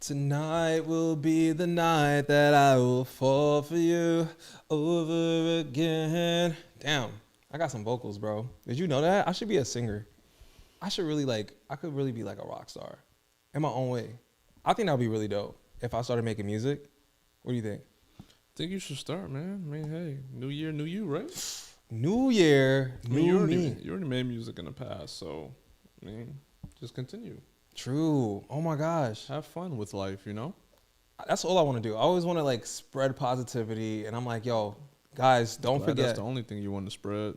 Tonight will be the night that I will fall for you over again. Damn, I got some vocals, bro. Did you know that? I should be a singer. I could really be like a rock star in my own way. I think that would be really dope if I started making music. What do you think? I think you should start, man. I mean, hey, new year, new you, right? New year, new me. You already made music in the past, so, I mean, just continue. True. Oh my gosh. Have fun with life, you know? That's all I want to do. I always want to like spread positivity, and I'm like, yo, guys, don't forget. That's the only thing you want to spread.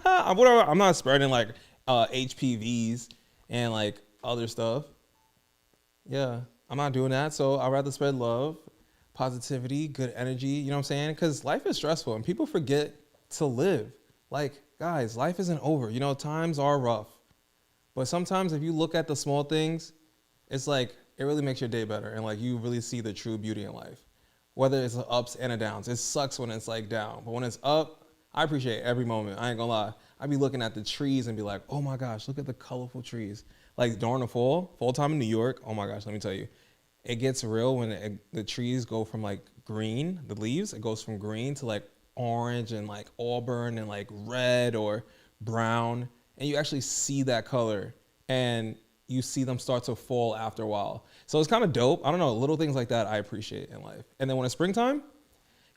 I'm not spreading like HPVs and like other stuff. Yeah, I'm not doing that. So I'd rather spread love, positivity, good energy. You know what I'm saying? Because life is stressful, and people forget to live. Like, guys, life isn't over. You know, times are rough. But sometimes if you look at the small things, it's like, it really makes your day better. And like, you really see the true beauty in life. Whether it's the ups and the downs. It sucks when it's like down. But when it's up, I appreciate every moment. I ain't gonna lie. I'd be looking at the trees and be like, oh my gosh, look at the colorful trees. Like during the fall time in New York, oh my gosh, let me tell you. It gets real when the trees go from like green, the leaves, it goes from green to like orange and like auburn and like red or brown. And you actually see that color and you see them start to fall after a while. So it's kind of dope. I don't know, little things like that I appreciate in life. And then when it's springtime,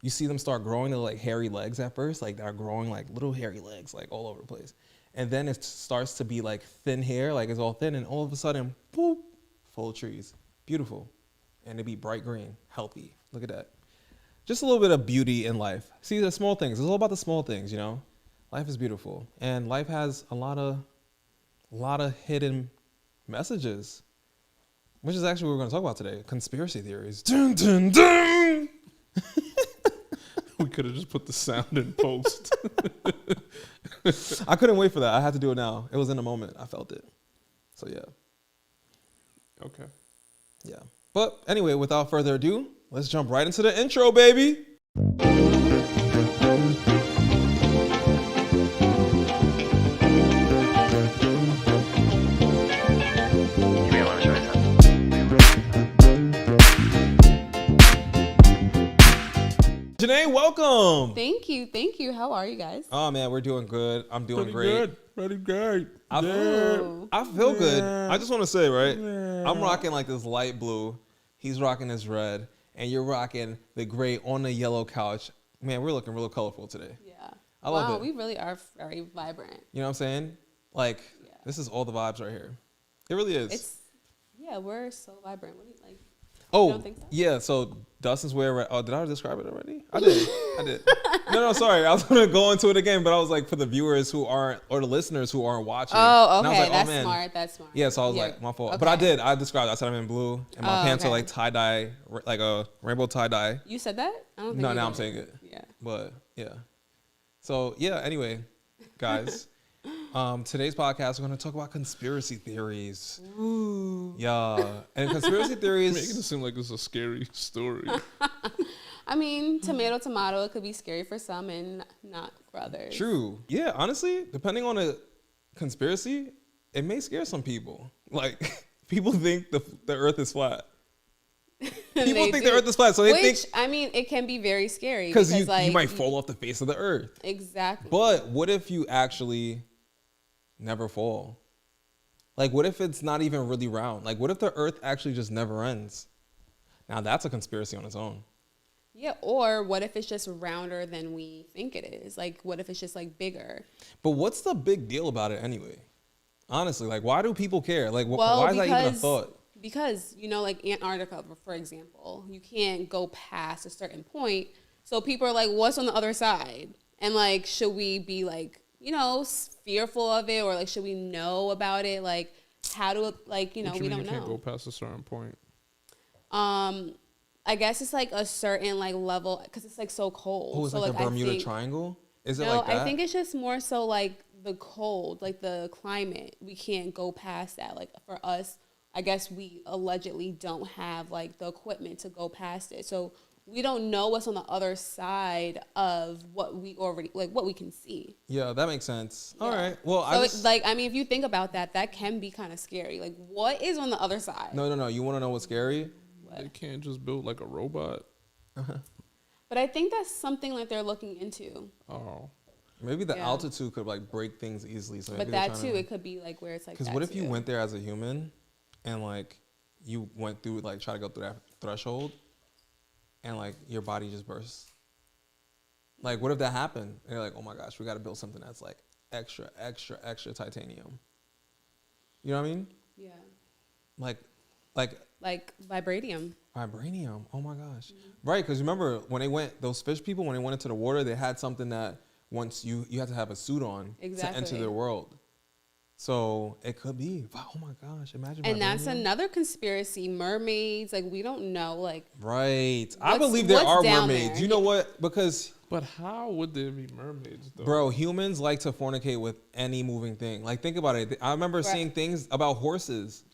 you see them start growing to like hairy legs at first, like they're growing like little hairy legs like all over the place. And then it starts to be like thin hair, like it's all thin, and all of a sudden, boop, full trees. Beautiful. And it'd be bright green, healthy. Look at that. Just a little bit of beauty in life. See, the small things. It's all about the small things, you know? Life is beautiful, and life has a lot of hidden messages, which is actually what we're going to talk about today. Conspiracy theories. Dun, dun, dun. We could have just put the sound in post. I couldn't wait for that. I had to do it now. It was in the moment. I felt it. So yeah. Okay. Yeah. But anyway, without further ado, let's jump right into the intro, baby. Janae, welcome. Thank you. How are you guys? Oh man, we're doing good. I'm doing great. Pretty good. I feel good. I just want to say, right? I'm rocking like this light blue. He's rocking this red, and you're rocking the gray on the yellow couch. Man, we're looking real colorful today. Yeah. I love it. We really are very vibrant. You know what I'm saying? Like, This is all the vibes right here. It really is. We're so vibrant. What do you like? Oh, you don't think so? Yeah. So Dustin's wearing. Oh, did I describe it already? I did. No, sorry. I was gonna go into it again, but I was like, for the viewers who aren't, or the listeners who aren't watching. Oh, okay. Like, That's smart. Yeah. So I was like, my fault. Okay. But I did. I described it. I said I'm in blue, and my pants are like tie dye, like a rainbow tie dye. You said that? I don't think No, you now did. I'm saying it. Yeah. But yeah. So yeah. Anyway, guys. Today's podcast, we're going to talk about conspiracy theories. Ooh. Yeah. And conspiracy theories. Making it seem like it's a scary story. I mean, tomato. It could be scary for some and not for others. True. Yeah, honestly, depending on the conspiracy, it may scare some people. Like, people think the earth is flat. People think the earth is flat, so they think. I mean, it can be very scary. Because you might fall off the face of the earth. Exactly. But what if you actually never fall? Like, what if it's not even really round? Like, what if the earth actually just never ends? Now, that's a conspiracy on its own. Yeah, or what if it's just rounder than we think it is? Like, what if it's just, like, bigger? But what's the big deal about it anyway? Honestly, like, why do people care? Like, why is that even a thought? Because, you know, like Antarctica, for example, you can't go past a certain point. So people are like, what's on the other side? And, like, should we be, like, you know, fearful of it? Or, like, should we know about it? Like, how do, like, you know, we don't know. You can't go past a certain point. I guess it's, like, a certain, like, level, because it's, like, so cold. Oh, it's so, like the Bermuda Triangle? Is it like that? I think it's just more so, like, the cold, like, the climate. We can't go past that. Like, for us, I guess we allegedly don't have, like, the equipment to go past it. So we don't know what's on the other side of what we already, like, what we can see. Yeah, that makes sense. Yeah. All right. Well, so I mean, if you think about that, that can be kind of scary. Like, what is on the other side? No. You want to know what's scary? They can't just build like a robot. But I think that's something like they're looking into. Oh. Maybe the altitude could like break things easily. So but that too, it could be like where it's like. Because what if you went there as a human, and like you went through like try to go through that threshold, and like your body just bursts. Like what if that happened? And you're like, oh my gosh, we got to build something that's like extra titanium. You know what I mean? Yeah. Like vibranium. Vibranium. Oh my gosh. Right, because remember when those fish people, when they went into the water, they had something that once you had to have a suit on to enter their world. So it could be. Wow, oh my gosh, imagine. And that's another conspiracy. Mermaids, like we don't know, like. Right. I believe there are mermaids. There? You know what? Because. But how would there be mermaids though? Bro, humans like to fornicate with any moving thing. Like think about it. I remember seeing things about horses.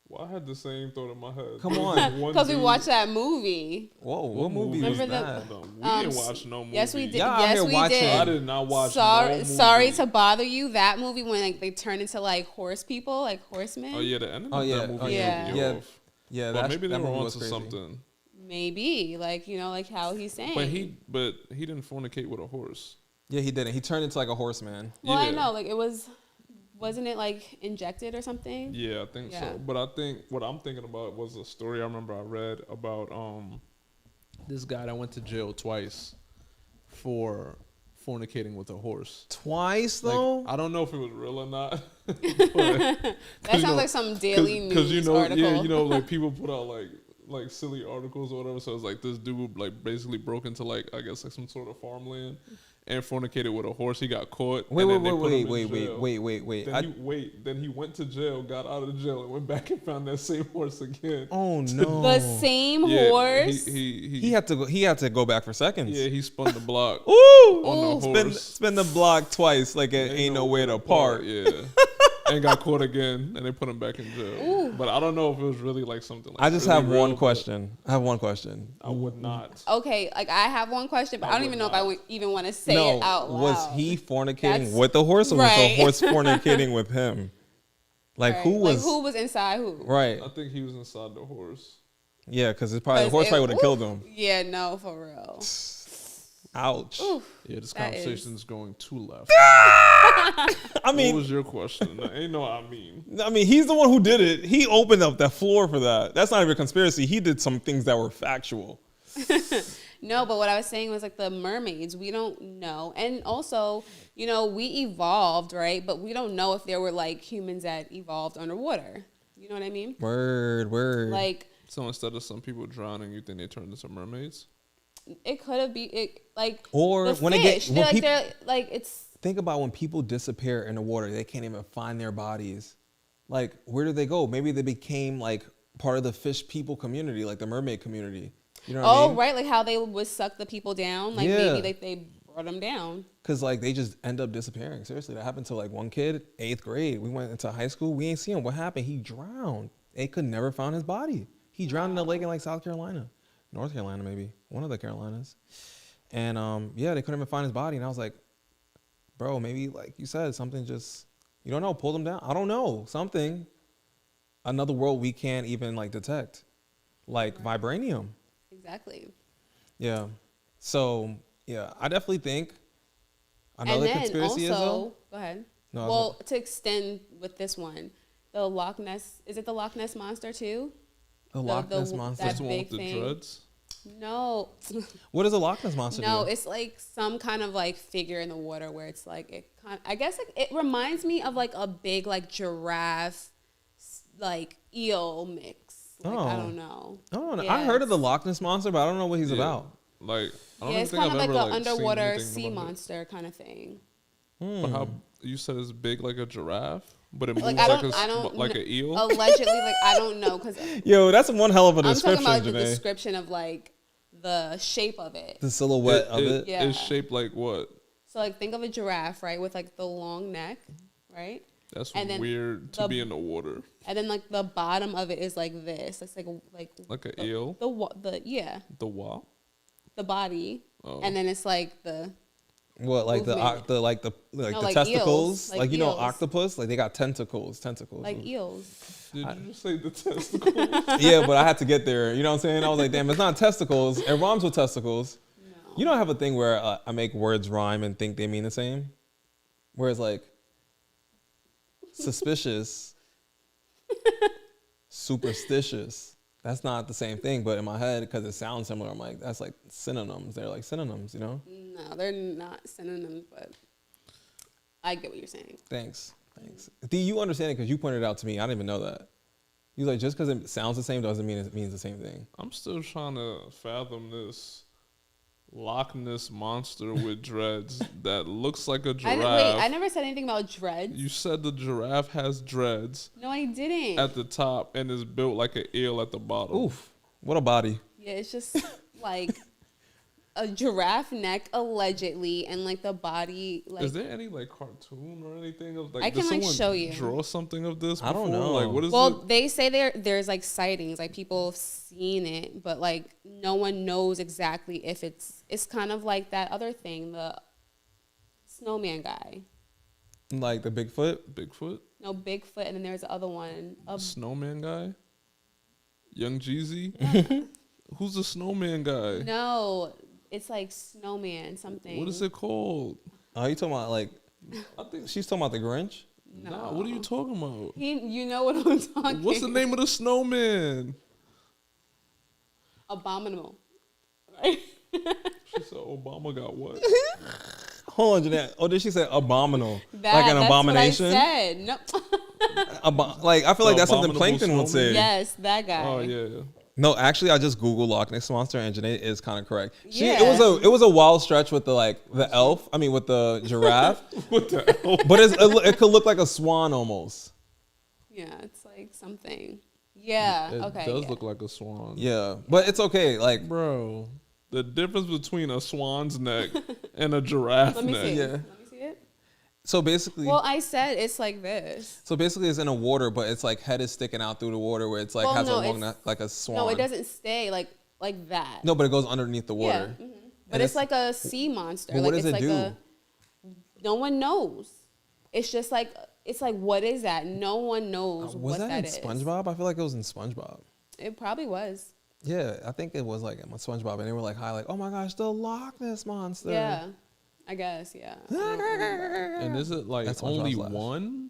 Well, I had the same thought in my head. Come on. Because we watched that movie. Whoa, what movie was that? No, we didn't watch no movie. Yes, we did. Y'all yes, here we watching. did. I did not watch Sorry to bother you. That movie when like they turn into like horse people, like horsemen. Oh yeah, the ending Oh, of yeah. that movie. Oh, yeah. threw me off. Yeah, But maybe they that were movie onto was crazy. something. Maybe like like how he's saying. But he didn't fornicate with a horse. Yeah, he didn't. He turned into like a horseman. Well, I Yeah. know, like wasn't it like injected or something? Yeah, I think so. But I think what I'm thinking about was a story I remember I read about this guy that went to jail twice for fornicating with a horse. Twice though? Like, I don't know if it was real or not. That sounds like some Daily News article. Yeah, like people put out like silly articles or whatever. So it's like this dude like basically broke into like I guess like some sort of farmland and fornicated with a horse. He got caught. Wait. Then he went to jail, got out of jail, and went back and found that same horse again. Oh no. The same horse. He had to go back for seconds. Yeah, he spun the block. Ooh, on the horse. Spin the block twice like it ain't nowhere to park. Yeah. And got caught again, and they put him back in jail. Ooh. But I don't know if it was really like something like I just really have real, one question. I have one question. I would not. Okay, like I have one question, but I don't even know if I would even want to say it out loud. Was he fornicating with the horse or was the horse fornicating with him? Like who was inside who? Right. I think he was inside the horse. Yeah, because the horse probably would have killed him. Yeah, no, for real. Ouch. Oof, yeah, this conversation's going too left. I mean, what was your question? Ain't no I mean, he's the one who did it. He opened up the floor for that. That's not even a conspiracy. He did some things that were factual. No, but what I was saying was like the mermaids, we don't know. And also, we evolved, right? But we don't know if there were like humans that evolved underwater. You know what I mean? Word. Like, so instead of some people drowning, you think they turned into mermaids? it could have been like or the when fish. they're it's. Think about when people disappear in the water, they can't even find their bodies. Like, where did they go? Maybe they became like part of the fish people community, like the mermaid community. You know what I mean? Right, like how they would suck the people down. Like maybe like they brought them down. Cause like they just end up disappearing. Seriously, that happened to like one kid, 8th grade. We went into high school. We ain't see him. What happened? He drowned. They could never find his body. He drowned in a lake in like South Carolina, North Carolina, maybe one of the Carolinas. And they couldn't even find his body. And I was like, bro, maybe like you said, something just, you don't know, pulled him down. I don't know, something, another world we can't even like detect, like vibranium. Exactly. Yeah. So yeah, I definitely think another conspiracy also, is go ahead. No, well, to extend with this one, the Loch Ness, is it the Loch Ness Monster too? The Loch Ness Monster. That That's the one big with the thing. dreads? No. What is a Loch Ness Monster? No, do? it's like some kind of like figure in the water where it's like I guess like it reminds me of like a big like giraffe like eel mix. Like, I don't know. Yeah, I heard of the Loch Ness Monster, but I don't know what he's about. Like, I don't it's think kind of I've like ever, an underwater seen sea about it. monster kind of thing. But how you said it's big like a giraffe, but it moves Like like an eel. Allegedly, like I don't know because Yo, that's one hell of a I'm description, talking about the Janae. description of like the shape of it. The silhouette of it. Yeah. It's shaped like what? So like think of a giraffe, right, with like the long neck, right? That's And then weird to be in the water. And then like the bottom of it is like this. It's like an eel. The The what? the body. Oh. And then it's like the What, like movement. the No, the like testicles, eels, like like you know eels. octopus, like they got tentacles. like eels. Did you just say the testicles? Yeah, but I had to get there. You know what I'm saying? I was like, damn, it's not testicles. It rhymes with testicles. No. You don't have a thing where I make words rhyme and think they mean the same? Whereas like suspicious, superstitious, that's not the same thing. But in my head, because it sounds similar, I'm like, that's like synonyms. They're like synonyms, you know? No, they're not synonyms, but I get what you're saying. Thanks. D, you understand it because you pointed it out to me. I didn't even know that. You like, just because it sounds the same doesn't mean it means the same thing. I'm still trying to fathom this Loch Ness monster with dreads that looks like a giraffe. I never said anything about dreads. You said the giraffe has dreads No, I didn't. at the top and is built like an eel at the bottom. Oof. What a body. Yeah, it's just like a giraffe neck allegedly, and like the body. Like, Is there any like cartoon or anything of like? I can, did like, someone show you. Draw something of this. I don't before? know. Like, what is well, it? they say there's like sightings, like people have seen it, but like no one knows exactly if it's kind of like that other thing, the snowman guy. Like the Bigfoot? Bigfoot, No, Bigfoot, and then there's the other one. snowman guy, Young Jeezy. Who's the snowman guy? No, it's like snowman something. What is it called? Oh, you talking about like, I think. she's talking about the Grinch? No. Nah, what are you talking about? You know what I'm talking. What's the name of the snowman? Abominable. Right? She said Obama got what? Hold on, Jeanette. Oh, did she say abominable? That, like an that's abomination? What I said. No. Like, I feel like The that's something abominable Plankton would say. snowman? Yes, that guy. Oh yeah. No, actually, I just Googled Loch Ness Monster, and Jeanette is kind of correct. Yeah. It was a wild stretch with the elf. I mean, with the giraffe. What the hell? But it could look like a swan almost. Yeah, it's like something. Yeah. It Okay. does yeah. look like a swan. Yeah, but it's okay. Like, Bro, the difference between a swan's neck and a giraffe Let me neck. see. Yeah. Let me see it. so basically, Well, I said it's like this. it's in the water, but it's like head is sticking out through the water where it's like Well, has no, a long it's- neck, like a swan. No, it doesn't stay like that. No, but it goes underneath the Yeah. water. But And it's like a sea monster. Well, like what does it's it like do? no one knows. It's just like what is that? No one knows Was what that in is. SpongeBob? I feel like it was in SpongeBob. It probably was. Yeah, I think it was like in SpongeBob, and they were like, "Hi, like, oh my gosh, the Loch Ness monster." Yeah. I guess, yeah. I don't remember. And is it like That's only SpongeBob's laugh. one?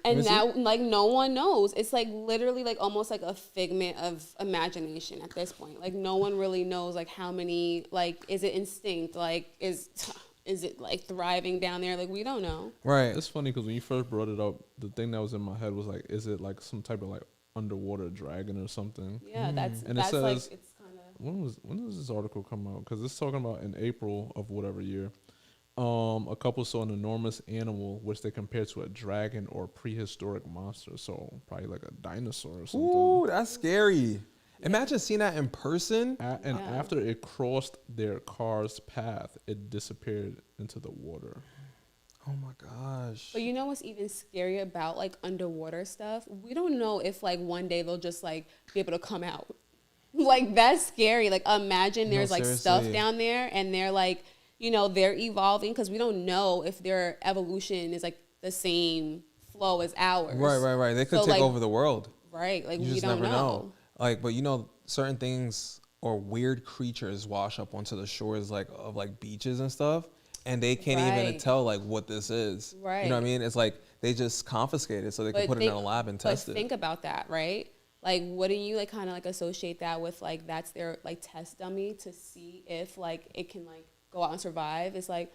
And me see. now, like, no one knows. It's like literally like almost like a figment of imagination at this point. Like, no one really knows like how many. Like, is it instinct? Like, is it like thriving down there? Like, we don't know. Right. It's funny because when you first brought it up, the thing that was in my head was like, is it like some type of like underwater dragon or something? Yeah, that's And it like says- it's kind of. When does this article come out? Because it's talking about in April of whatever year. A couple saw an enormous animal which they compared to a dragon or prehistoric monster, so probably like a dinosaur or something. Ooh, that's scary. Imagine seeing that in person. And Yeah. after it crossed their car's path, it disappeared into the water. Oh my gosh. But you know what's even scary about like underwater stuff? We don't know if like one day they'll just like be able to come out. Like that's scary. Like imagine there's like stuff seriously. down there and they're like, you know, they're evolving because we don't know if their evolution is like the same flow as ours. Right. They could So, take like, over the world. Right. Like You we just don't never know. know. Like, but you know, certain things or weird creatures wash up onto the shores like of like beaches and stuff, and they can't even Right. tell like what this is. You know what I Right. mean? It's like they just confiscate it so they can put it in a lab and test but it. think about that, right? Like, wouldn't you like kind of like associate that with like that's their like test dummy to see if like it can like go out and survive? It's like,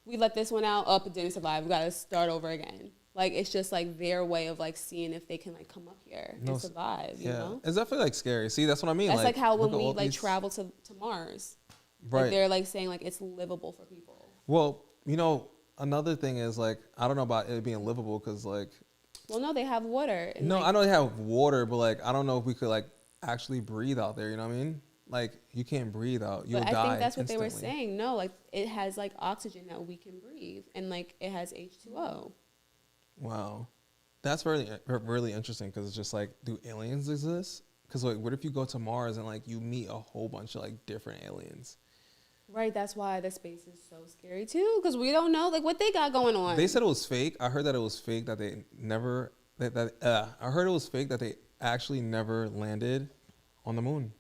we let this one out, it didn't survive. We got to start over again. Like it's just like their way of like seeing if they can like come up here No, and survive. You know, It's definitely like scary. See, that's what I mean. that's like how when look at we all like these- travel to Mars, Right. like they're like saying like it's livable for people. Well, you know, another thing is like I don't know about it being livable because like Well, no, they have water. And, no, like, I know they have water, but like I don't know if we could like actually breathe out there. You know what I mean? Like you can't breathe out. You'll But die. I think that's what they were instantly. saying. No, like it has like oxygen that we can breathe, and like it has H2O. Wow, that's really interesting because it's just like, do aliens exist? Because like, what if you go to Mars and like you meet a whole bunch of like different aliens? Right, that's why the space is so scary too, because we don't know like what they got going on. They said it was fake. I heard that it was fake that they never. I heard it was fake that they actually never landed on the moon.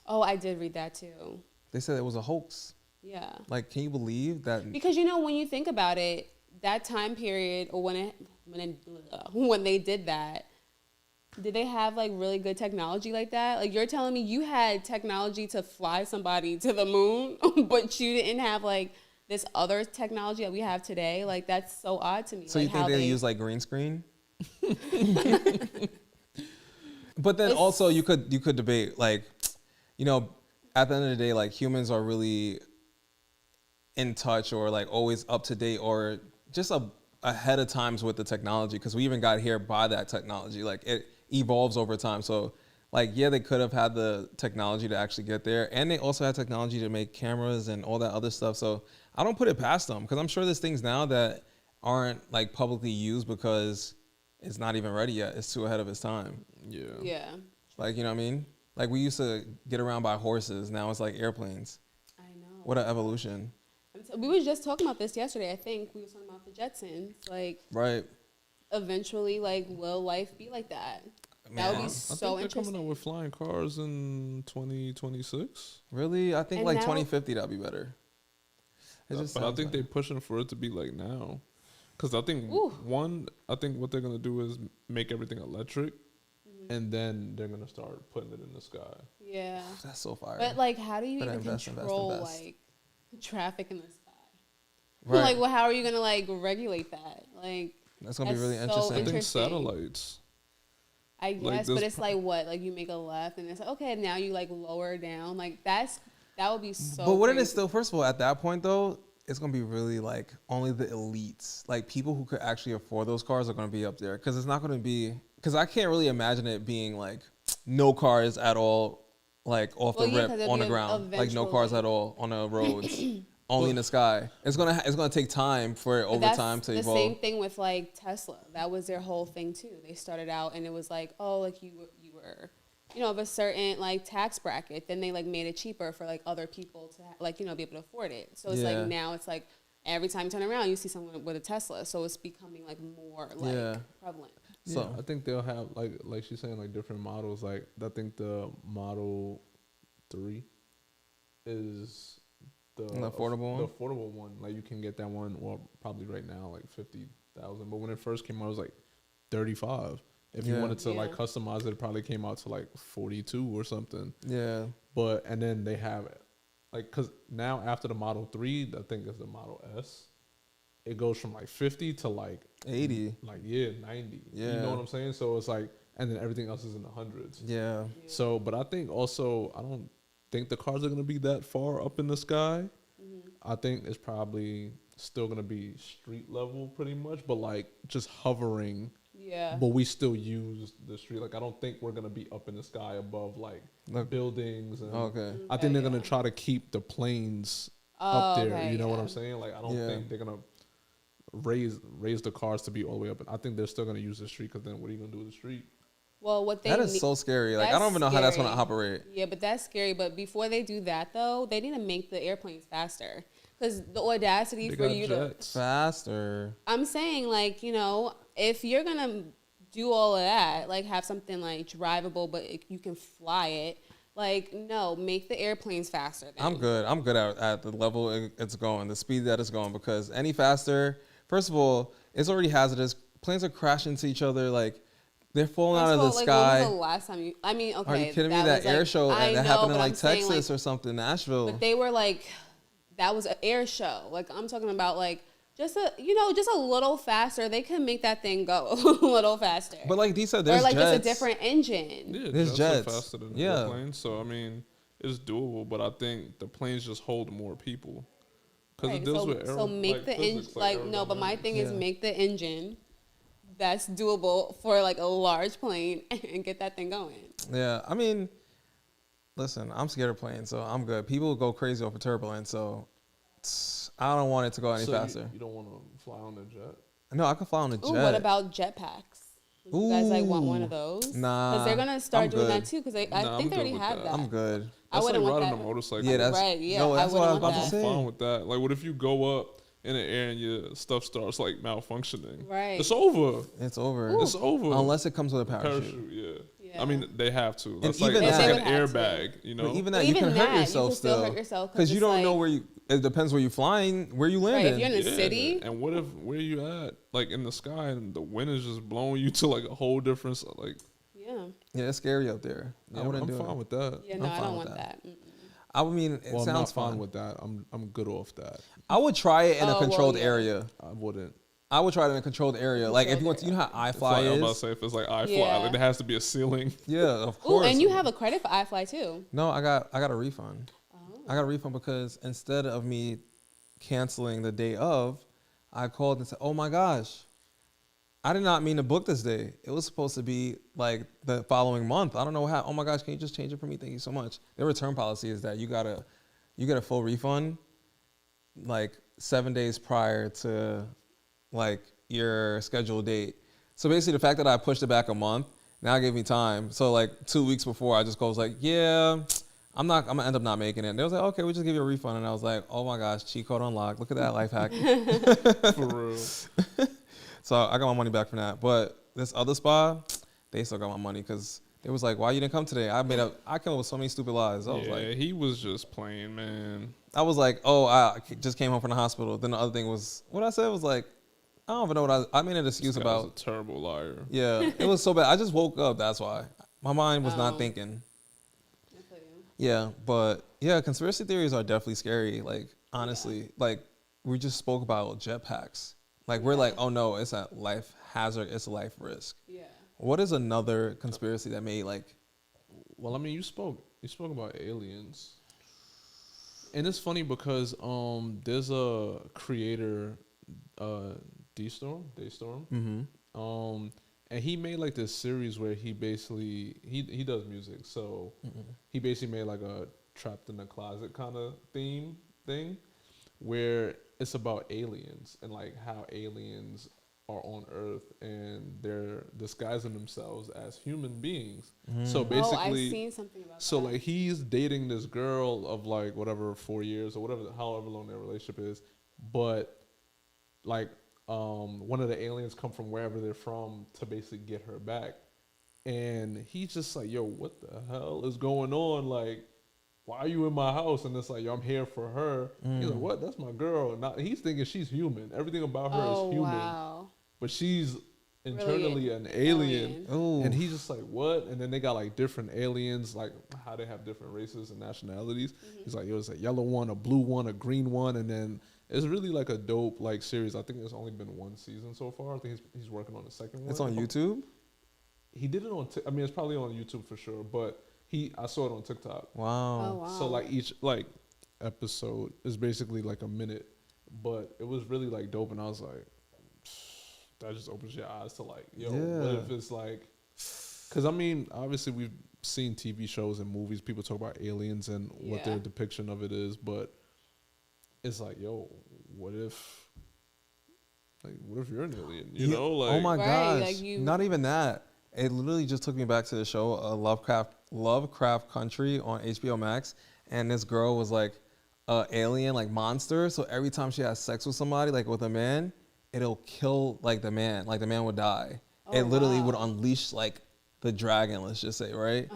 Oh, I did read that too. They said it was a hoax. Yeah. Like, can you believe that? Because when you think about it, that time period, or when they did that, did they have like really good technology like that? Like, you're telling me you had technology to fly somebody to the moon, but you didn't have like this other technology that we have today? Like, that's so odd to me. So like, you think they use like green screen? But then also you could debate, like, at the end of the day, like, humans are really in touch or like always up to date or just ahead of times with the technology, because we even got here by that technology. Like, it evolves over time. So like, yeah, they could have had the technology to actually get there, and they also had technology to make cameras and all that other stuff. So I don't put it past them, because I'm sure there's things now that aren't like publicly used because it's not even ready yet. It's too ahead of its time. Yeah. Like, you know what I mean? Like, we used to get around by horses. Now it's like airplanes. I know. What an evolution. We were just talking about this yesterday. I think we were talking about the Jetsons. Like, Right. eventually, like, will life be like that? Man, That would be I so think they're interesting. coming up with flying cars in 2026. Really? I think And like now- 2050, that'd be better. It just But I sounds think better. they're pushing for it to be like now. Because I think, Ooh. I think what they're going to do is make everything electric, and then they're going to start putting it in the sky. Yeah. That's so fire. But, like, how do you Better even invest. control, like, traffic in the sky? Right. Like, well, how are you going to, like, regulate that? Like, That's going to be really that's so interesting. I think Interesting. satellites. I Like, guess, but there's it's like what? Like, you make a left, and it's like, okay, now you, like, lower down. Like, that would be so But wouldn't it crazy. still, first of all, at that point though, it's going to be really like only the elites, like people who could actually afford those cars are going to be up there. Because it's not going to be, because I can't really imagine it being like no cars at all, like off Well, the yeah, rip 'cause it'll on the be ground, like no cars eventually- at all on the roads, only in the sky. It's gonna take time for it But over that's time to the evolve. same thing with like Tesla. That was their whole thing too. They started out and it was like, oh, like you were, of a certain like tax bracket. Then they like made it cheaper for like other people to like be able to afford it. So it's Yeah. like now it's like every time you turn around, you see someone with a Tesla. So it's becoming like more like Yeah. prevalent. So So- I think they'll have like she's saying, like different models. Like, I think the Model 3 is the affordable one? The affordable one. Like, you can get that one, well, probably right now like 50,000. But when it first came out, it was like 35. If you Yeah. wanted to like Yeah. customize it, it probably came out to like 42 or something. Yeah. But and then they have it, like, because now after the Model 3, I think is the Model S. It goes from like 50 to like 80. like 90. You Yeah. know what I'm saying? So it's like, and then everything else is in the hundreds. Yeah. So, but I think also, I don't think the cars are gonna be that far up in the sky. I think it's probably still gonna be street level pretty much, but like just hovering. Yeah. But we still use the street. Like, I don't think we're gonna be up in the sky above like Look. buildings. And Okay. I think they're Yeah. gonna try to keep the planes Oh, up there. okay, You know what yeah. I'm saying? Like, I don't Yeah. think they're gonna raise the cars to be all the way up. And I think they're still gonna use the street, because then what are you gonna do with the street? Well, what they That is need- so scary. Like, I that's don't even know how that's going to scary. operate. Yeah, but that's scary. But before they do that, though, they need to make the airplanes faster. Because the audacity They for got you jets. Faster. I'm saying, like, if you're going to do all of that, like, have something, like, drivable, but you can fly it, like, no, make the airplanes faster. Then. I'm good. I'm good at the level it's going, the speed that it's going, because any faster, first of all, it's already hazardous. Planes are crashing into each other. Like, they're falling out of the First of all, sky. When was the last time you? I mean, okay. Are you kidding me? That was, air like, show I that know, happened in but like I'm saying, Texas or something, Nashville. But they were like, that was an air show. Like, I'm talking about like just a little faster. They can make that thing go a little faster. But like Dee said, or there's like jets. just a different engine. Yeah, There's jets are jets. faster than Yeah. airplanes. So I mean, it's doable, but I think the planes just hold more people. Because Right, it deals so, with so make the engine physics, like no, but my aerodynamics. thing is Yeah. make the engine that's doable for like a large plane and get that thing going. Yeah, I mean, listen, I'm scared of planes, so I'm good. People go crazy over turbulence, so I don't want it to go any So faster. you don't want to fly on a jet? No, I can fly on a jet. Ooh, what about jetpacks? Would you guys like want one of those? Nah, because they're gonna start I'm doing good. that too. Because I Nah, think I'm they already good with have that. that. I'm good. I That's wouldn't like want riding that. a motorcycle. Yeah, that's Right, yeah, No, I that's what I was wouldn't about want to that. I'm say. fine with that. Like, what if you go up in the air and your stuff starts like malfunctioning? Right. It's over. It's over. Ooh. It's over. Unless it comes with a parachute. Parachute, yeah. Yeah. I mean, they have to. That's like even that's that- like They an would have to. airbag, you know. But even But that, you even can hurt that, you yourself can still still. hurt yourself 'cause Because you it's don't know like- where you. It depends where you flying, where you Right, landing. if you're in the Yeah. city. And what if where you at? Like in the sky, and the wind is just blowing you to like a whole different. Like, Yeah. Yeah, it's scary up there. yeah, I wouldn't I'm do fine it. with that. Yeah, no, I'm I fine don't with want that. that. Mm-mm. I mean, it Well, I'm not sounds fine fun. with that. I'm good off that. I would try it in Oh, a well, controlled yeah. area. I wouldn't. I would try it in a controlled area. Like if you want, to, you know how It's iFly like, I'm about to is. say if it's like iFly, Yeah. like there has to be a ceiling. Yeah, of Ooh, course. and you have a credit for iFly too. No, I got a refund. Oh. I got a refund because instead of me canceling the day of, I called and said, "Oh my gosh, I did not mean to book this day. It was supposed to be like the following month. I don't know how. Oh my gosh, can you just change it for me? Thank you so much." Their return policy is that you get a full refund like 7 days prior to like your scheduled date. So basically, the fact that I pushed it back a month now gave me time. So like 2 weeks before, I just was like, "Yeah, I'm gonna end up not making it." And they was like, "Okay, we'll just give you a refund." And I was like, "Oh my gosh, cheat code unlocked. Look at that life hack." For real. So I got my money back from that. But this other spa, they still got my money because they was like, "Why you didn't come today?" I came up with so many stupid lies. I was Yeah, like, he was just playing, man. "Oh, I just came home from the hospital." Then the other thing was, what I said was like, I don't even know what I made an excuse This guy was about. a terrible liar. Yeah, it was so bad. I just woke up. That's why my mind was not Oh. thinking. I feel you. Yeah, but yeah, conspiracy theories are definitely scary. Like honestly, like we just spoke about jetpacks. Like we're like, oh no, it's a life hazard. It's a life risk. Yeah. What is another conspiracy that made like? Well, I mean, you spoke about aliens, and it's funny because there's a creator, Daystorm, Mm-hmm. and he made like this series where he basically he does music, so he basically made like a trapped in the closet kind of theme thing, where it's about aliens and like how aliens are on Earth and they're disguising themselves as human beings. So Oh, basically, I've seen something about so that. like he's dating this girl of like whatever 4 years or whatever, however long their relationship is, but like one of the aliens come from wherever they're from to basically get her back, and he's just like, yo, what the hell is going on? Like, why are you in my house? And it's like, yo, I'm here for her. He's like, what? That's my girl. Not, he's thinking she's human. Everything about her Oh is human, wow. but she's internally an alien. Ooh. And he's just like, what? And then they got like different aliens, like how they have different races and nationalities. He's like, yo, it's a yellow one, a blue one, a green one. And then it's really like a dope like series. I think there's only been one season so far. I think he's working on the second one. It's on YouTube. He did it on, I mean, it's probably on YouTube for sure, but I saw it on TikTok. Oh Wow. wow. So like each like episode is basically like a minute, but it was really like dope. And I was like, that just opens your eyes to like, yo, what Yeah. if it's like, because I mean, obviously we've seen TV shows and movies, people talk about aliens and what their Yeah. depiction of it is, but it's like, yo, what if you're an alien? You know, like, oh my Right, gosh, like you- not even that. It literally just took me back to the show Lovecraft Country on HBO Max, and this girl was like a alien, like monster. So every time she has sex with somebody, like with a man, it'll kill like the man would die. Oh, It literally wow. would unleash like the dragon, let's just say, right?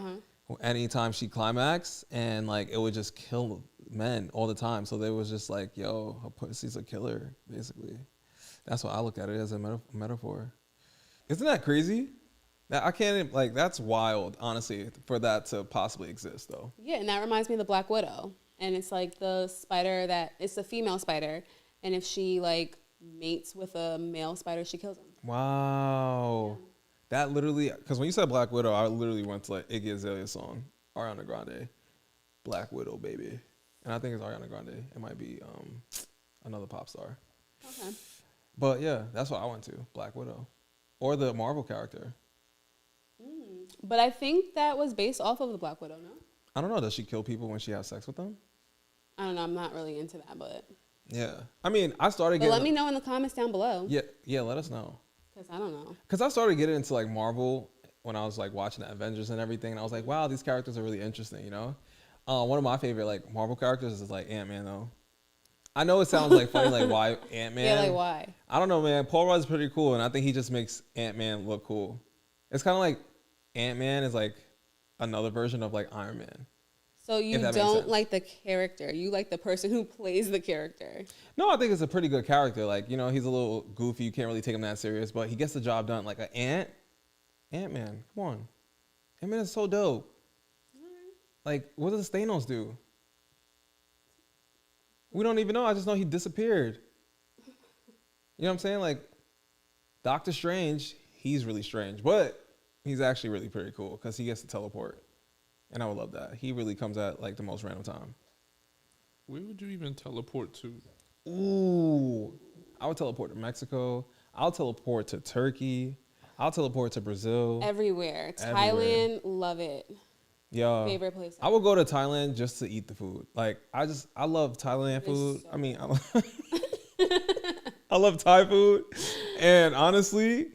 Anytime she climaxed, and like it would just kill men all the time. So they was just like, yo, her pussy's a killer, basically. That's what I look at it as a metaphor. Isn't that crazy? I can't, like, that's wild, honestly, for that to possibly exist, though. Yeah, and that reminds me of the Black Widow. And it's like the spider it's a female spider. And if she like mates with a male spider, she kills him. Wow. That literally, because when you said Black Widow, I literally went to like Iggy Azalea's song, Ariana Grande, Black Widow, baby. And I think it's Ariana Grande. It might be another pop star. Okay. But yeah, that's what I went to, Black Widow. Or the Marvel character. But I think that was based off of the Black Widow, no? I don't know, does she kill people when she has sex with them? I don't know. I'm not really into that, but Yeah. I mean, I started let getting... me know in the comments down below. Yeah, let us know. Because I don't know. Because I started getting into like Marvel when I was like watching the Avengers and everything, and I was like, wow, these characters are really interesting, you know. One of my favorite like Marvel characters is like Ant-Man though. I know it sounds like funny, like why Ant-Man? Yeah, like why? I don't know, man. Paul Rudd's pretty cool, and I think he just makes Ant-Man look cool. It's kind of like Ant-Man is like another version of like Iron Man. So you don't like the character. You like the person who plays the character. No, I think it's a pretty good character. Like, you know, he's a little goofy. You can't really take him that serious, but he gets the job done. Like Ant-Man, come on. Ant-Man is so dope. Like, what does Thanos do? We don't even know. I just know he disappeared. You know what I'm saying? Like, Doctor Strange, he's really strange, but he's actually really pretty cool because he gets to teleport. And I would love that. He really comes at like the most random time. Where would you even teleport to? Ooh, I would teleport to Mexico. I'll teleport to Turkey. I'll teleport to Brazil. Everywhere. Thailand, love it. Yeah. Favorite place. I would go to Thailand just to eat the food. Like, I love Thailand food. So I mean, I love Thai food. And honestly,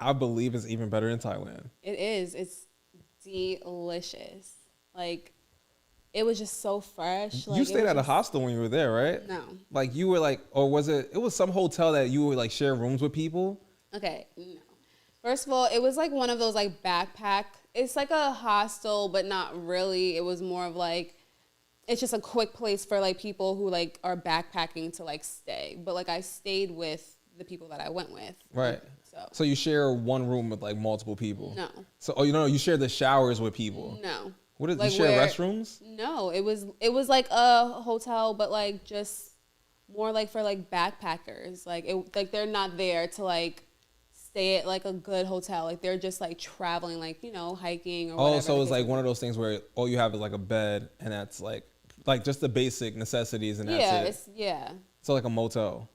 I believe it's even better in Thailand. It is. It's delicious. Like, it was just so fresh. Like, you stayed at a hostel when you were there, right? No. Like, you were like, or was it was some hotel that you would like share rooms with people? Okay, no. First of all, it was like one of those like backpack. It's like a hostel, but not really. It was more of like, it's just a quick place for like people who like are backpacking to like stay. But like I stayed with the people that I went with. Right. So you share one room with like multiple people? No. So you share the showers with people? No. What is like you share restrooms? No, it was like a hotel, but like just more like for like backpackers. Like they're not there to like stay at like a good hotel. Like they're just like traveling, like, you know, hiking or whatever. Oh, so it's like one of those things where all you have is like a bed and that's like just the basic necessities and that's it. So like a motel.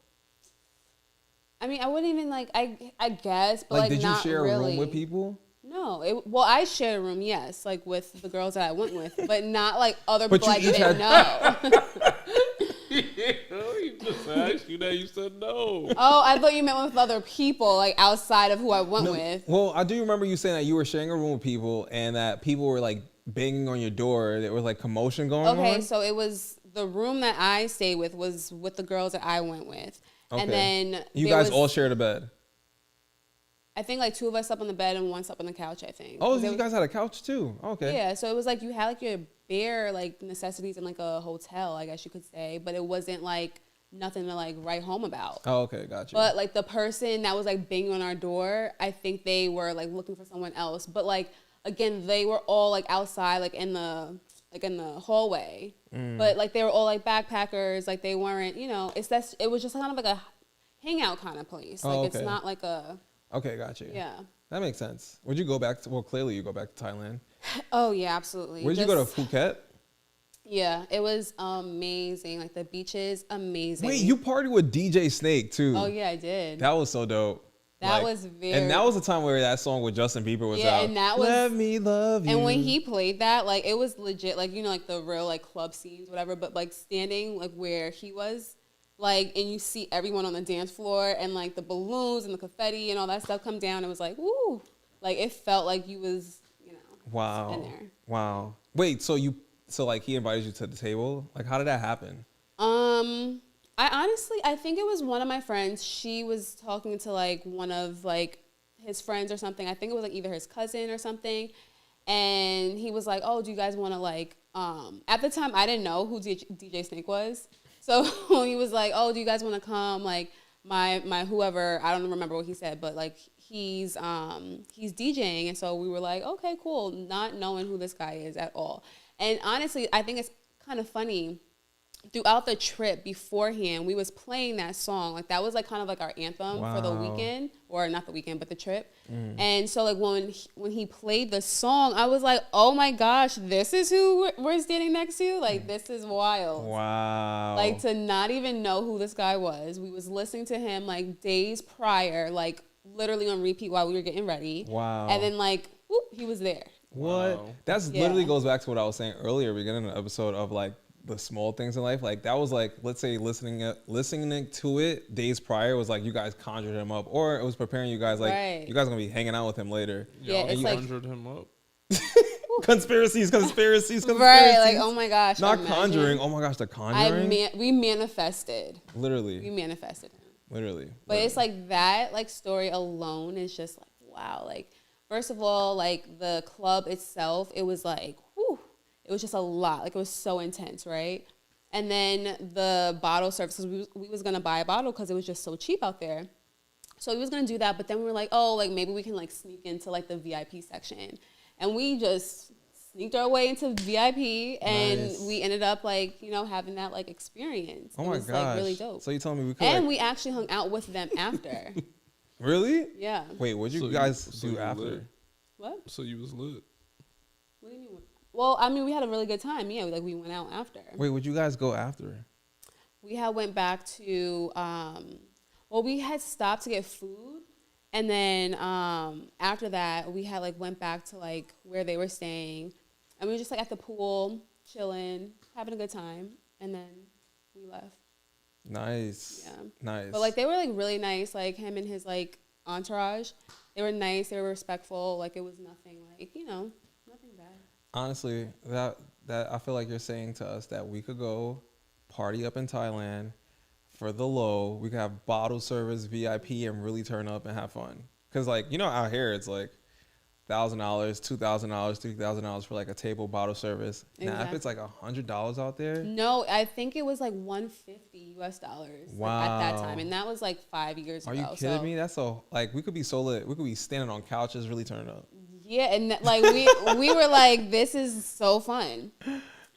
I mean, I wouldn't even like, I guess, but like did not you share really. a room with people? No. Well, I shared a room, yes, like with the girls that I went with, but not like other people I didn't know. He just asked you that. You said no. Oh, I thought you meant with other people, like outside of who I went with. Well, I do remember you saying that you were sharing a room with people and that people were like banging on your door. There was like commotion going on. Okay, so it was the room that I stayed with was with the girls that I went with. Okay. And then you guys all shared a bed. I think like two of us slept on the bed and one slept on the couch, I think. Oh, you guys had a couch too. Okay. Yeah, so it was like you had like your bare like necessities in like a hotel, I guess you could say, but it wasn't like nothing to like write home about. Oh, okay, got you. But like the person that was like banging on our door, I think they were like looking for someone else. But like again, they were all like outside, like in the hallway. But like they were all like backpackers, like they weren't, you know, it was just kind of like a hangout kind of place. Like it's not like a. Okay, got you. Yeah. That makes sense. Would you go back to? Well, clearly you go back to Thailand. Oh yeah, absolutely. Where did you go to Phuket? Yeah, it was amazing. Like the beaches, amazing. Wait, you partied with DJ Snake too? Oh yeah, I did. That was so dope. That was very. And that was the time where that song with Justin Bieber was out. Yeah, and that was. Let me love you. And when he played that, like it was legit, like you know, like the real like club scenes, whatever. But like standing like where he was, like, and you see everyone on the dance floor, and like the balloons and the confetti and all that stuff come down. It was like, woo, like it felt like you was, you know. Wow. In there. Wow. Wait, so like he invited you to the table? Like how did that happen? I think it was one of my friends. She was talking to like one of like his friends or something. I think it was like either his cousin or something. And he was like, "Oh, do you guys want to like?" At the time, I didn't know who DJ Snake was. So he was like, "Oh, do you guys want to come? Like my whoever, I don't remember what he said, but like he's DJing." And so we were like, "Okay, cool," not knowing who this guy is at all. And honestly, I think it's kind of funny. Throughout the trip beforehand, we was playing that song. Like that was like kind of like our anthem for the weekend, or not the weekend, but the trip. And so like when he played the song, I was like, oh my gosh, this is who we're standing next to. Like this is wild. Wow. Like to not even know who this guy was. We was listening to him like days prior, like literally on repeat while we were getting ready. Wow. And then like, whoop, he was there. What? Wow. That's literally goes back to what I was saying earlier, beginning of the episode of like the small things in life. Like that was like, let's say listening to it days prior was like you guys conjured him up, or it was preparing you guys like you guys are gonna be hanging out with him later. Yeah, Y'all it's like conjured him up. Conspiracies. right. Like, oh my gosh, not imagine. conjuring. Oh my gosh, the conjuring. We manifested. Literally. We manifested him. Literally. But it's like that like story alone is just like wow. Like first of all, like the club itself, it was like whew, it was just a lot. Like it was so intense, right? And then the bottle services, we was gonna buy a bottle because it was just so cheap out there. So we was gonna do that, but then we were like, oh, like maybe we can like sneak into like the VIP section. And we just sneaked our way into VIP, and we ended up like, you know, having that like experience. Oh it my was gosh. like really dope. So you telling me we could And we actually hung out with them after. Really? Yeah. Wait, what'd you guys do after? Lit. What? So you was lit. What do you mean? Well, I mean, we had a really good time. Yeah, like we went out after. Wait, would you guys go after? We had went back to, well, we had stopped to get food. And then after that, we had like went back to like where they were staying. And we were just like at the pool, chilling, having a good time. And then we left. Nice. Yeah. Nice. But like they were like really nice, like him and his like entourage. They were nice, they were respectful. Like it was nothing like, you know, nothing bad. Honestly, that I feel like you're saying to us that we could go party up in Thailand for the low. We could have bottle service, VIP, and really turn up and have fun. Cause like, you know, out here it's like $1,000, $2,000, $3,000 for like a table bottle service. Now if it's like $100 out there. No, I think it was like $150 US Wow. like, at that time, and that was like 5 years Are ago. you kidding me? That's so like we could be so lit. We could be standing on couches, really turning up. Yeah, and like we were like, this is so fun.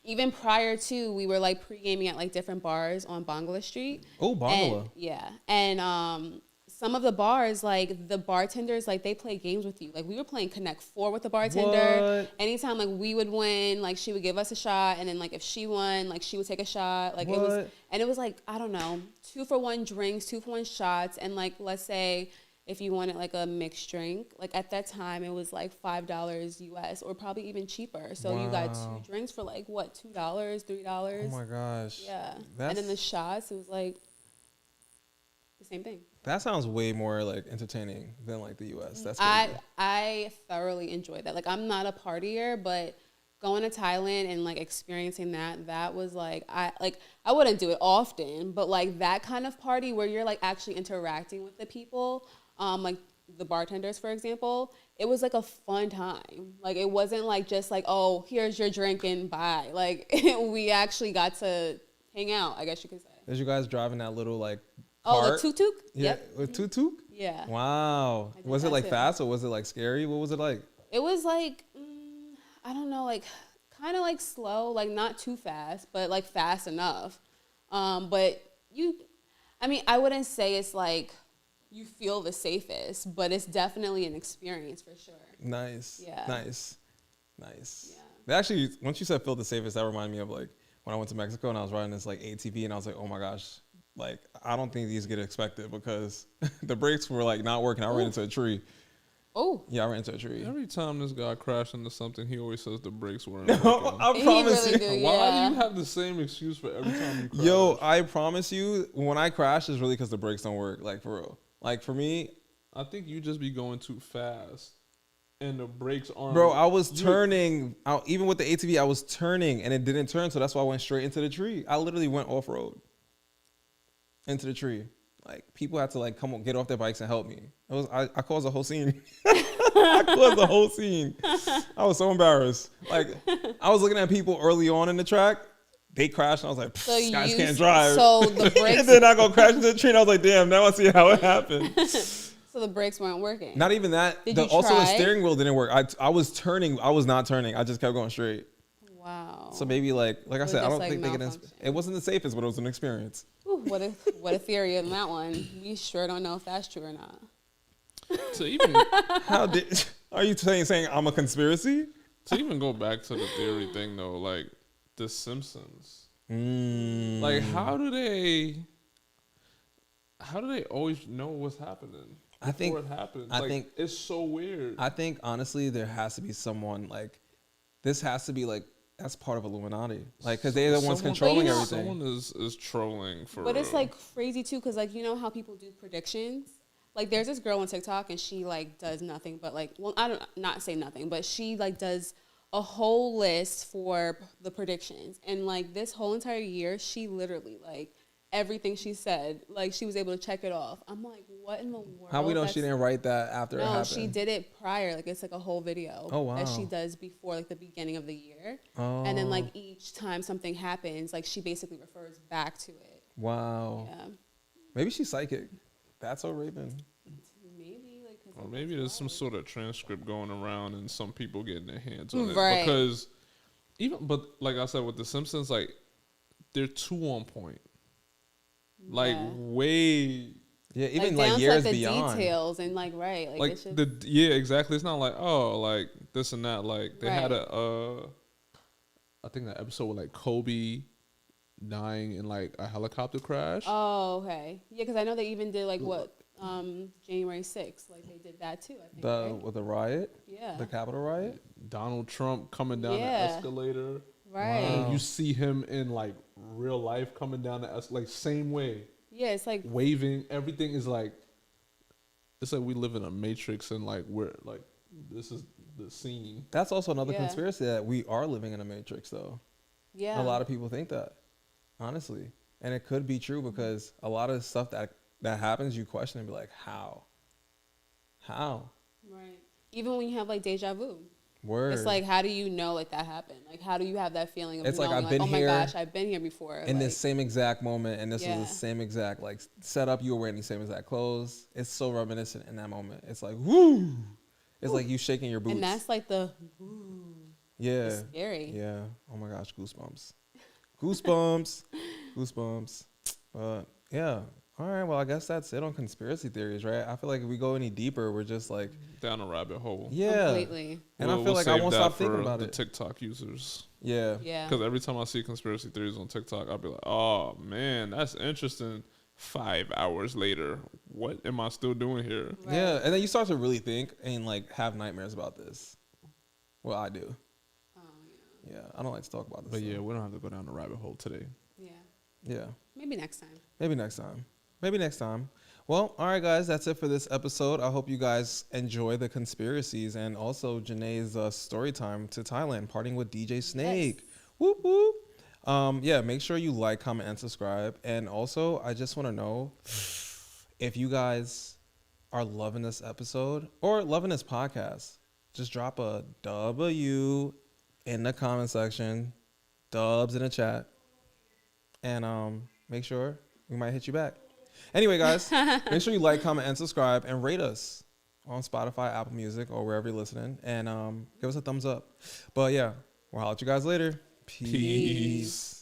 Even prior to, we were like pre-gaming at like different bars on Bangla Street. Oh, Bangla. Yeah, and some of the bars, like the bartenders, like they play games with you. Like we were playing Connect 4 with the bartender. What? Anytime like we would win, like she would give us a shot, and then like if she won, like she would take a shot. Like it was like, I don't know, 2-for-1 drinks, 2-for-1 shots, and like let's say if you wanted like a mixed drink, like at that time it was like $5 US or probably even cheaper. So you got 2 drinks for like what, $2, $3? Oh my gosh. Yeah. And then the shots, it was like the same thing. That sounds way more like entertaining than like the US. That's crazy. I thoroughly enjoyed that. Like I'm not a partier, but going to Thailand and like experiencing that was like I wouldn't do it often, but like that kind of party where you're like actually interacting with the people, like the bartenders, for example, it was like a fun time. Like it wasn't like just like, oh, here's your drink and bye. Like we actually got to hang out, I guess you could say. Did you guys driving that little like cart? Oh, the tuk-tuk? Yeah, Yep. with tuk-tuk? Yeah. Wow. Was it like too. fast or was it like scary? What was it like? It was like, I don't know, like kind of like slow, like not too fast, but like fast enough. But I wouldn't say it's like you feel the safest, but it's definitely an experience for sure. Nice. Yeah. Nice. Yeah. They actually, once you said feel the safest, that reminded me of like when I went to Mexico and I was riding this like ATV and I was like, oh my gosh, like I don't think these get expected because the brakes were like not working. I ran into a tree. Oh. Yeah, I ran into a tree. Every time this guy crashed into something, he always says the brakes weren't No, working. I promise really you. do, Why yeah. do you have the same excuse for every time you crash? Yo, I promise you, when I crash, it's really because the brakes don't work. Like for real. Like for me, I think you just be going too fast, and the brakes aren't. bro, I was turning. Even with the ATV, I was turning, and it didn't turn, so that's why I went straight into the tree. I literally went off road into the tree. Like people had to like come on, get off their bikes and help me. I caused a whole scene. I caused the whole scene. I was so embarrassed. Like I was looking at people early on in the track. They crashed, and I was like, So "These guys can't drive." So the brakes. And then I go crash into the tree, and I was like, "Damn!" Now I see how it happened. So the brakes weren't working. Not even that. Did you Also, the try? steering wheel didn't work. I was turning. I was not turning. I just kept going straight. Wow. So maybe like I was said, I just, don't like, think they can. malfunction. It wasn't the safest, but it was an experience. Ooh, what a theory on that one. We sure don't know if that's true or not. To even Are you saying I'm a conspiracy? to even go back to the theory thing though, like The Simpsons. Like how do they always know what's happening before it happens? I like, think it's so weird. I think honestly there has to be someone like this has to be like that's part of Illuminati. Like, because they're the ones Someone- controlling But everything. Someone is trolling for. But it's like crazy too, because like you know how people do predictions. Like there's this girl on TikTok and she like does nothing but like, well, I don't not say nothing, but she like does a whole list for the predictions. And like this whole entire year, she literally like everything she said, like she was able to check it off. I'm like, what in the world? How we know That's- she didn't write that after it No, happened? she did it prior. Like it's like a whole video Oh, wow. that she does before like the beginning of the year. Oh. And then like each time something happens, like she basically refers back to it. Wow. Yeah. Maybe she's psychic. That's so Raven. Maybe like 'cause Or of maybe the there's some flag. sort of transcript going around and some people getting their hands on it. Right. Because but like I said with The Simpsons, like they're too on point. Like Yeah. way Yeah, even down like to, years the beyond. details and like right, like it's just, yeah, exactly. It's not like, oh, like this and that. Like they had Right. I think that episode with like Kobe dying in like a helicopter crash. oh okay, yeah, because I know they even did like what January 6th, like they did that too. I think right? With the riot, Yeah, the Capitol riot. Donald Trump coming down the Yeah. escalator. right. Wow. You see him in like real life coming down the like same way, Yeah, it's like waving. Everything is like, it's like we live in a matrix and like we're like, this is the scene. That's also another Yeah. conspiracy that we are living in a matrix, though. yeah, A lot of people think that, honestly, and it could be true because a lot of stuff that happens, you question and be like, how? right. Even when you have like deja vu, Word. it's like how do you know like that happened? Like how do you have that feeling of It's like, knowing I've been oh here my gosh, I've been here before. in like, this same exact moment, and this Yeah. was the same exact like setup. You were wearing the same exact clothes. It's so reminiscent in that moment. It's like woo. It's like you shaking your boots. and that's like the yeah, it's scary. yeah. Oh my gosh, goosebumps, goosebumps. But yeah. All right. Well, I guess that's it on conspiracy theories, right? I feel like if we go any deeper, we're just like, Down a rabbit hole. yeah. Completely. And I We'll feel like I save won't that stop thinking for about the it. TikTok users. Yeah. Yeah. Because every time I see conspiracy theories on TikTok, I'll be like, oh man, that's interesting. 5 hours later, what am I still doing here? Right. Yeah. And then you start to really think and like have nightmares about this. Well, I do. Oh Yeah. I don't like to talk about this. But yeah, stuff. we don't have to go down the rabbit hole today. yeah. Yeah. Maybe next time. Maybe next time. Maybe next time. Well, all right, guys, that's it for this episode. I hope you guys enjoy the conspiracies and also Janae's story time to Thailand, partying with DJ Snake. Whoop, whoop. Yeah, make sure you like, comment, and subscribe. And also, I just want to know if you guys are loving this episode or loving this podcast, just drop a W in the comment section, dubs in the chat, and make sure we might hit you back. Anyway, guys, make sure you like, comment, and subscribe, and rate us on Spotify, Apple Music, or wherever you're listening, and give us a thumbs up. But yeah, we'll holler at you guys later. Peace.